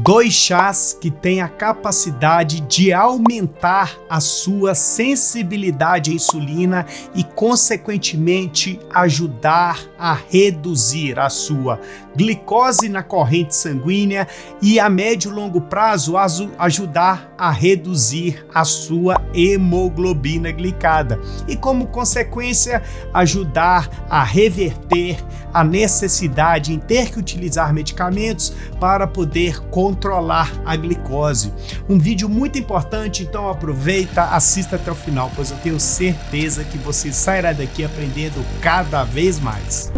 Dois chás que têm a capacidade de aumentar a sua sensibilidade à insulina e, consequentemente, ajudar a reduzir a sua glicose na corrente sanguínea e, a médio e longo prazo, ajudar a reduzir a sua hemoglobina glicada e, como consequência, ajudar a reverter a necessidade em ter que utilizar medicamentos para poder controlar a glicose. Um vídeo muito importante, então aproveita, assista até o final, pois eu tenho certeza que você sairá daqui aprendendo cada vez mais.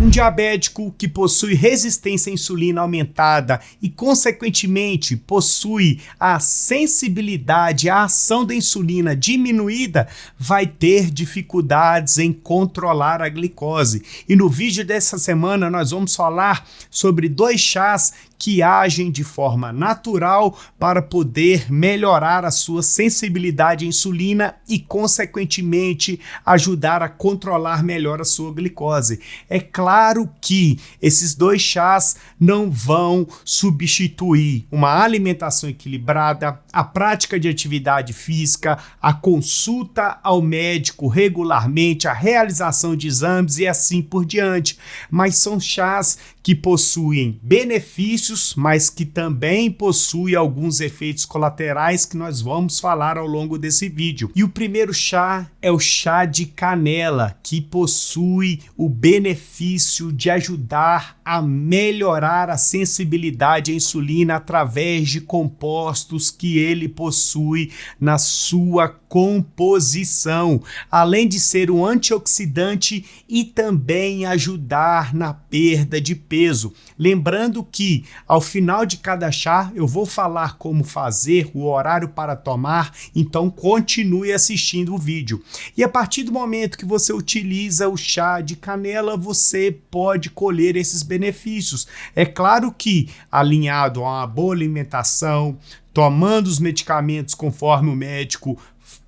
Um diabético que possui resistência à insulina aumentada e, consequentemente, possui a sensibilidade à ação da insulina diminuída, vai ter dificuldades em controlar a glicose. E no vídeo dessa semana nós vamos falar sobre dois chás que agem de forma natural para poder melhorar a sua sensibilidade à insulina e, consequentemente, ajudar a controlar melhor a sua glicose. É claro que esses dois chás não vão substituir uma alimentação equilibrada, a prática de atividade física, a consulta ao médico regularmente, a realização de exames e assim por diante, mas são chás que possuem benefícios, mas que também possuem alguns efeitos colaterais que nós vamos falar ao longo desse vídeo. E o primeiro chá é o chá de canela, que possui o benefício de ajudar a melhorar a sensibilidade à insulina através de compostos que ele possui na sua composição, além de ser um antioxidante e também ajudar na perda de peso. Lembrando que ao final de cada chá eu vou falar como fazer, o horário para tomar, então continue assistindo o vídeo. E a partir do momento que você utiliza o chá de canela, você pode colher esses benefícios. É claro que alinhado a uma boa alimentação, tomando os medicamentos conforme o médico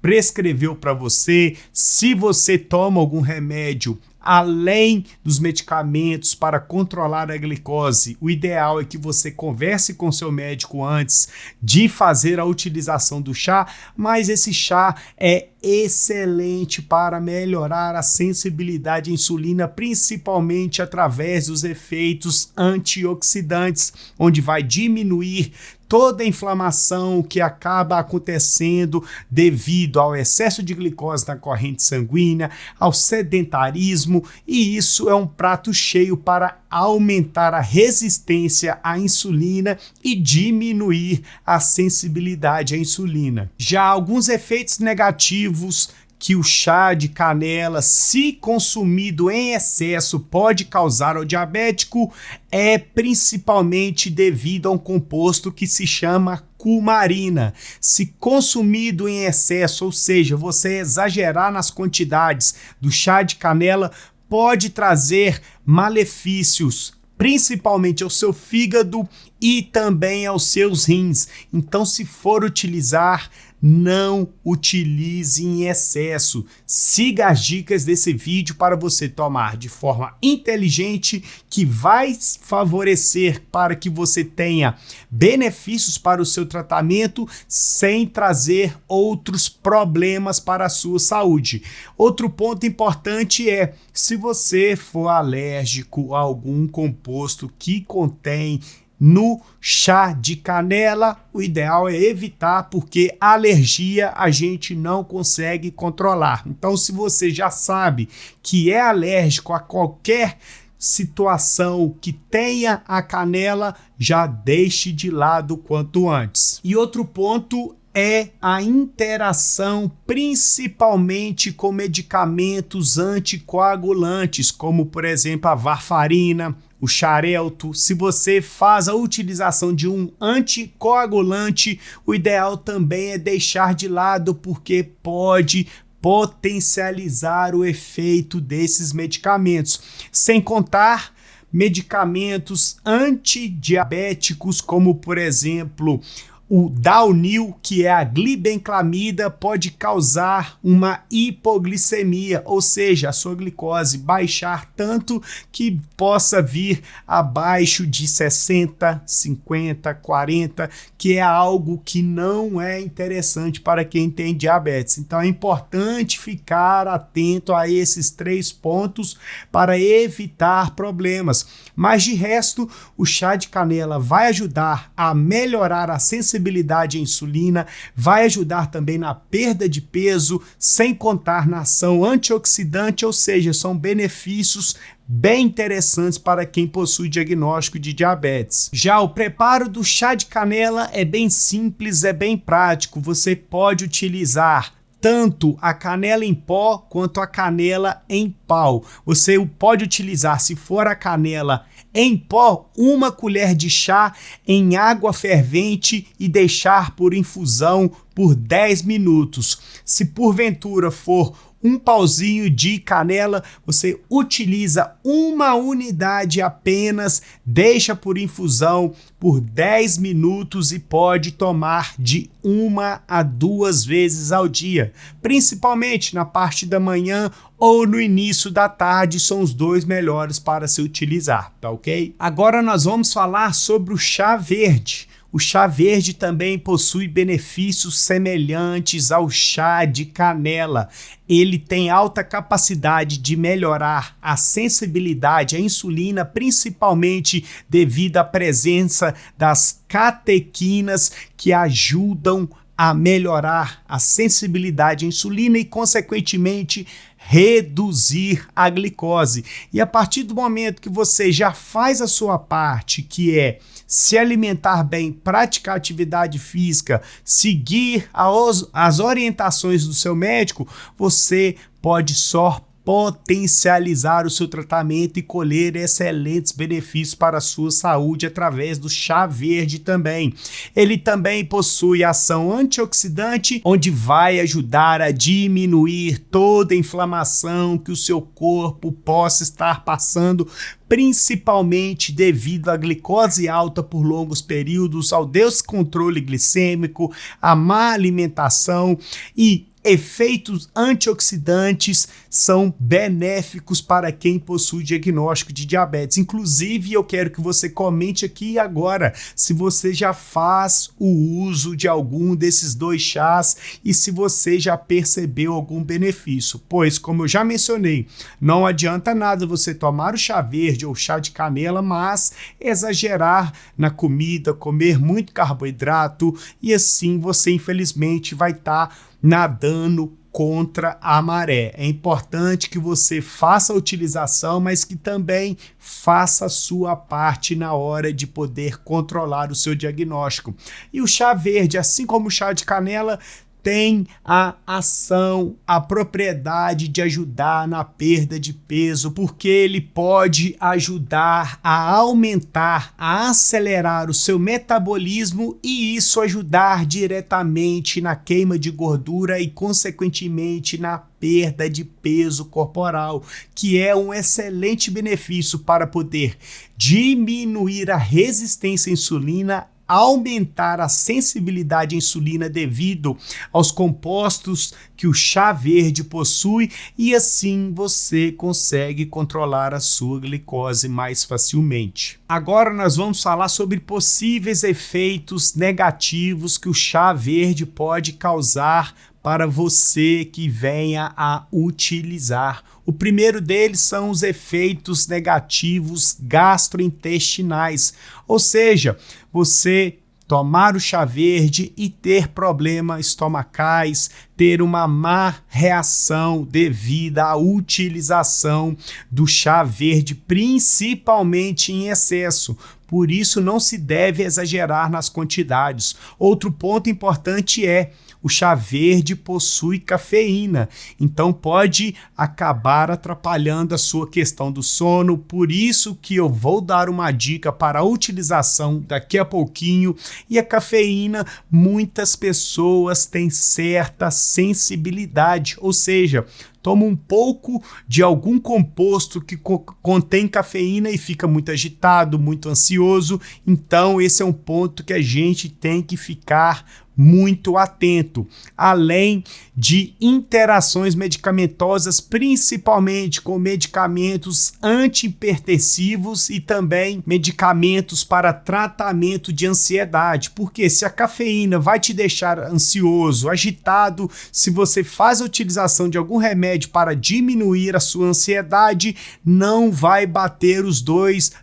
prescreveu para você, se você toma algum remédio além dos medicamentos para controlar a glicose, o ideal é que você converse com seu médico antes de fazer a utilização do chá, mas esse chá é excelente para melhorar a sensibilidade à insulina, principalmente através dos efeitos antioxidantes, onde vai diminuir toda a inflamação que acaba acontecendo devido ao excesso de glicose na corrente sanguínea, ao sedentarismo, e isso é um prato cheio para aumentar a resistência à insulina e diminuir a sensibilidade à insulina. Já alguns efeitos negativos que o chá de canela, se consumido em excesso, pode causar ao diabético é principalmente devido a um composto que se chama cumarina. Se consumido em excesso, ou seja, você exagerar nas quantidades do chá de canela, pode trazer malefícios, principalmente ao seu fígado e também aos seus rins. Então, se for utilizar, não utilize em excesso. Siga as dicas desse vídeo para você tomar de forma inteligente, que vai favorecer para que você tenha benefícios para o seu tratamento sem trazer outros problemas para a sua saúde. Outro ponto importante é, se você for alérgico a algum composto que contém no chá de canela, o ideal é evitar, porque a alergia a gente não consegue controlar. Então, se você já sabe que é alérgico a qualquer situação que tenha a canela, já deixe de lado quanto antes. E outro ponto é a interação principalmente com medicamentos anticoagulantes, como por exemplo a varfarina, o xarelto. Se você faz a utilização de um anticoagulante, o ideal também é deixar de lado, porque pode potencializar o efeito desses medicamentos. Sem contar medicamentos antidiabéticos, como por exemplo O downhill, que é a glibenclamida, pode causar uma hipoglicemia, ou seja, a sua glicose baixar tanto que possa vir abaixo de 60, 50, 40, que é algo que não é interessante para quem tem diabetes. Então é importante ficar atento a esses 3 pontos para evitar problemas. Mas de resto, o chá de canela vai ajudar a melhorar a sensibilidade à insulina, vai ajudar também na perda de peso, sem contar na ação antioxidante, ou seja, são benefícios bem interessantes para quem possui diagnóstico de diabetes. Já o preparo do chá de canela é bem simples, é bem prático. Você pode utilizar tanto a canela em pó quanto a canela em pau. Você pode utilizar, se for a canela em pó, 1 colher de chá em água fervente e deixar por infusão por 10 minutos. Se porventura for um pauzinho de canela, você utiliza 1 unidade apenas, deixa por infusão por 10 minutos e pode tomar de 1 a 2 vezes ao dia, principalmente na parte da manhã ou no início da tarde, são os 2 melhores para se utilizar, tá ok? Agora nós vamos falar sobre o chá verde. O chá verde também possui benefícios semelhantes ao chá de canela. Ele tem alta capacidade de melhorar a sensibilidade à insulina, principalmente devido à presença das catequinas que ajudam a melhorar a sensibilidade à insulina e, consequentemente, reduzir a glicose. E a partir do momento que você já faz a sua parte, que é se alimentar bem, praticar atividade física, seguir as orientações do seu médico, você pode só potencializar o seu tratamento e colher excelentes benefícios para a sua saúde através do chá verde também. Ele também possui ação antioxidante, onde vai ajudar a diminuir toda a inflamação que o seu corpo possa estar passando, principalmente devido à glicose alta por longos períodos, ao descontrole glicêmico, à má alimentação e efeitos antioxidantes são benéficos para quem possui diagnóstico de diabetes. Inclusive, eu quero que você comente aqui agora se você já faz o uso de algum desses 2 chás e se você já percebeu algum benefício. Pois, como eu já mencionei, não adianta nada você tomar o chá verde ou chá de canela, mas exagerar na comida, comer muito carboidrato e assim você infelizmente vai estar nadando contra a maré. É importante que você faça a utilização, mas que também faça a sua parte na hora de poder controlar o seu diagnóstico. E o chá verde, assim como o chá de canela, tem a ação, a propriedade de ajudar na perda de peso, porque ele pode ajudar a aumentar, a acelerar o seu metabolismo e isso ajudar diretamente na queima de gordura e, consequentemente, na perda de peso corporal, que é um excelente benefício para poder diminuir a resistência à insulina, aumentar a sensibilidade à insulina devido aos compostos que o chá verde possui e assim você consegue controlar a sua glicose mais facilmente. Agora nós vamos falar sobre possíveis efeitos negativos que o chá verde pode causar para você que venha a utilizar. O primeiro deles são os efeitos negativos gastrointestinais, ou seja, você tomar o chá verde e ter problemas estomacais, ter uma má reação devido à utilização do chá verde, principalmente em excesso. Por isso, não se deve exagerar nas quantidades. Outro ponto importante é o chá verde possui cafeína, então pode acabar atrapalhando a sua questão do sono, por isso que eu vou dar uma dica para a utilização daqui a pouquinho. E a cafeína, muitas pessoas têm certa sensibilidade, ou seja, toma um pouco de algum composto que contém cafeína e fica muito agitado, muito ansioso. Então, esse é um ponto que a gente tem que ficar muito atento, além de interações medicamentosas, principalmente com medicamentos antihipertensivos e também medicamentos para tratamento de ansiedade, porque se a cafeína vai te deixar ansioso, agitado, se você faz a utilização de algum remédio para diminuir a sua ansiedade, não vai bater os dois,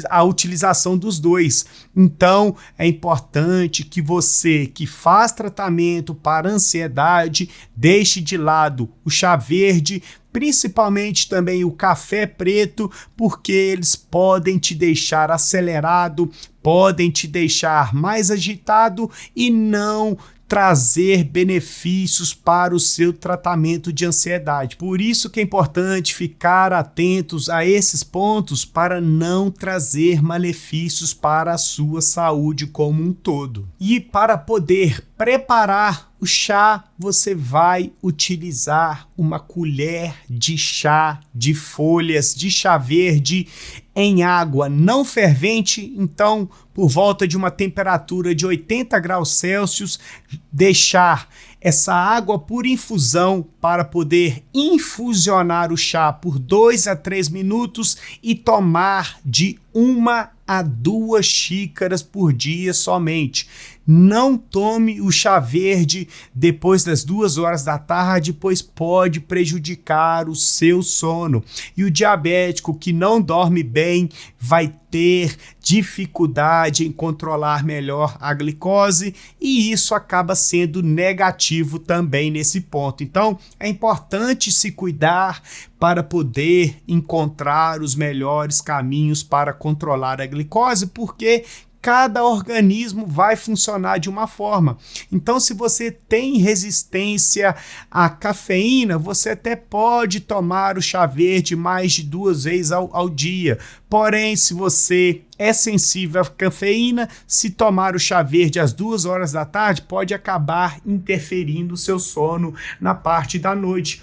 a utilização dos dois. Então, é importante que você que faz tratamento para ansiedade deixe de lado o chá verde, principalmente também o café preto, porque eles podem te deixar acelerado, podem te deixar mais agitado e não trazer benefícios para o seu tratamento de ansiedade. Por isso que é importante ficar atentos a esses pontos para não trazer malefícios para a sua saúde como um todo. E para poder preparar o chá, você vai utilizar uma colher de chá de folhas de chá verde em água não fervente, então por volta de uma temperatura de 80 graus Celsius, deixar essa água por infusão para poder infusionar o chá por 2 a 3 minutos e tomar de 1 a 2 xícaras por dia somente. Não tome o chá verde depois das 2 horas da tarde, pois pode prejudicar o seu sono. E o diabético que não dorme bem vai ter dificuldade em controlar melhor a glicose e isso acaba sendo negativo também nesse ponto. Então, é importante se cuidar para poder encontrar os melhores caminhos para controlar a glicose, porque cada organismo vai funcionar de uma forma. Então, se você tem resistência à cafeína, você até pode tomar o chá verde mais de 2 vezes ao dia. Porém, se você é sensível à cafeína, se tomar o chá verde às 2 horas da tarde, pode acabar interferindo o seu sono na parte da noite.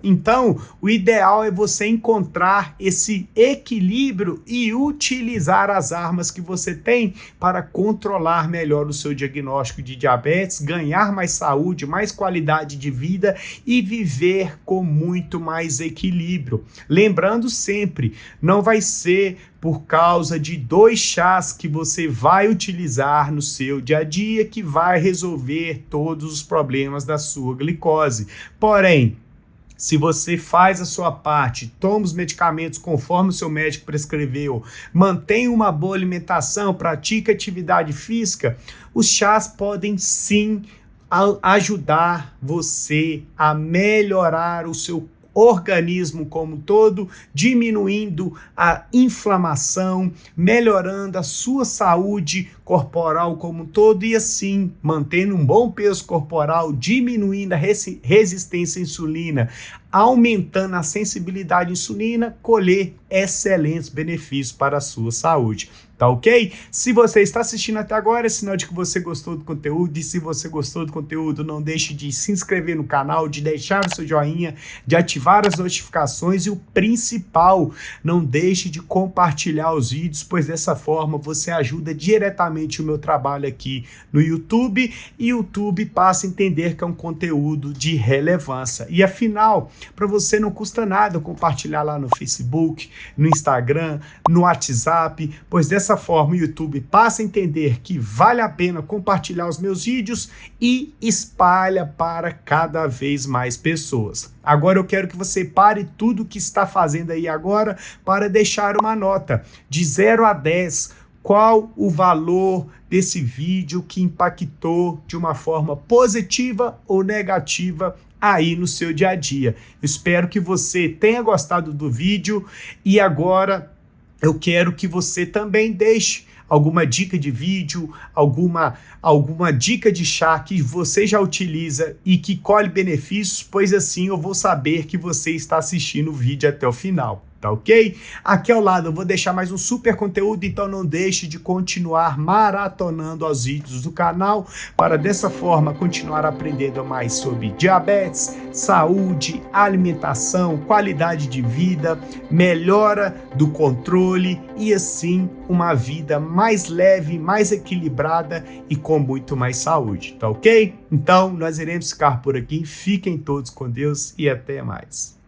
Então, o ideal é você encontrar esse equilíbrio e utilizar as armas que você tem para controlar melhor o seu diagnóstico de diabetes, ganhar mais saúde, mais qualidade de vida e viver com muito mais equilíbrio. Lembrando sempre, não vai ser por causa de 2 chás que você vai utilizar no seu dia a dia que vai resolver todos os problemas da sua glicose. Porém, se você faz a sua parte, toma os medicamentos conforme o seu médico prescreveu, mantém uma boa alimentação, pratica atividade física, os chás podem sim ajudar você a melhorar o seu organismo como um todo, diminuindo a inflamação, melhorando a sua saúde corporal como um todo e assim mantendo um bom peso corporal, diminuindo a resistência à insulina, aumentando a sensibilidade à insulina, colher excelentes benefícios para a sua saúde. Tá ok? Se você está assistindo até agora, é sinal de que você gostou do conteúdo. E se você gostou do conteúdo, não deixe de se inscrever no canal, de deixar o seu joinha, de ativar as notificações e o principal, não deixe de compartilhar os vídeos, pois dessa forma você ajuda diretamente o meu trabalho aqui no YouTube e o YouTube passa a entender que é um conteúdo de relevância. E afinal, para você não custa nada compartilhar lá no Facebook, no Instagram, no WhatsApp, pois dessa forma o YouTube passa a entender que vale a pena compartilhar os meus vídeos e espalha para cada vez mais pessoas. Agora eu quero que você pare tudo o que está fazendo aí agora para deixar uma nota de 0 a 10. Qual o valor desse vídeo que impactou de uma forma positiva ou negativa aí no seu dia a dia? Eu espero que você tenha gostado do vídeo e agora eu quero que você também deixe alguma dica de vídeo, alguma dica de chá que você já utiliza e que colhe benefícios, pois assim eu vou saber que você está assistindo o vídeo até o final. tá ok? Aqui ao lado eu vou deixar mais um super conteúdo, então não deixe de continuar maratonando os vídeos do canal para dessa forma continuar aprendendo mais sobre diabetes, saúde, alimentação, qualidade de vida, melhora do controle e assim uma vida mais leve, mais equilibrada e com muito mais saúde, tá ok? Então nós iremos ficar por aqui, fiquem todos com Deus e até mais.